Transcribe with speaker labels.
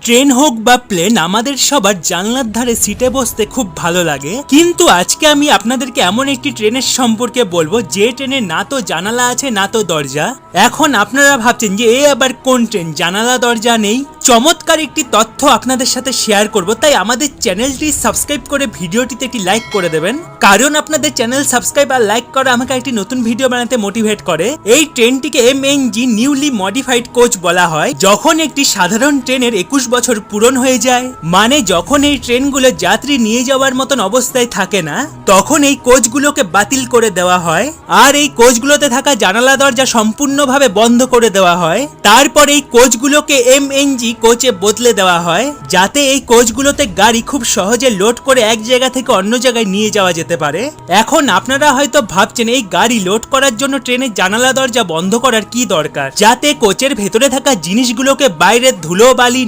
Speaker 1: Train হোক বা plane, আমাদের সবার জানলার ধারে সিটে বসতে খুব ভালো লাগে। কিন্তু আজকে আমি আপনাদেরকে এমন একটি ট্রেনের সম্পর্কে বলবো যে ট্রেনে না তো জানালা আছে না তো দরজা। এখন আপনারা ভাবছেন যে এ আবার কোন ট্রেন, জানালা দরজা নেই। চমৎকার একটি তথ্য আপনাদের সাথে শেয়ার করব, তাই আমাদের চ্যানেলটি সাবস্ক্রাইব করে ভিডিওটিতে একটি লাইক করে দেবেন, কারণ আপনাদের চ্যানেল সাবস্ক্রাইব আর লাইক করা আমাকে একটি নতুন ভিডিও বানাতে মোটিভেট করে। এই ট্রেনটিকে MNG নিউলি মডিফাইড কোচ বলা হয়। যখন একটি সাধারণ ট্রেনের 21 বছর পূরণ হয়ে যায়, মানে যখন এই ট্রেনগুলো যাত্রী নিয়ে যাওয়ার মতন অবস্থায় থাকে না, তখন এই কোচগুলোকে বাতিল করে দেওয়া হয় আর এই কোচগুলোতে থাকা জানালা দরজা সম্পূর্ণভাবে বন্ধ করে দেওয়া হয়। তারপর এই কোচগুলোকে MNG কোচে বদলে দেওয়া হয়, যাতে এই কোচগুলোতে গাড়ি খুব সহজে লোড করে এক জায়গা থেকে অন্য জায়গায় নিয়ে যাওয়া যেতে পারে। এখন আপনারা হয়তো ভাবছেন এই গাড়ি লোড করার জন্য ট্রেনের জানালা দরজা বন্ধ করার কি দরকার, যাতে কোচের ভেতরে থাকা জিনিসগুলোকে বাইরের ধুলো বালি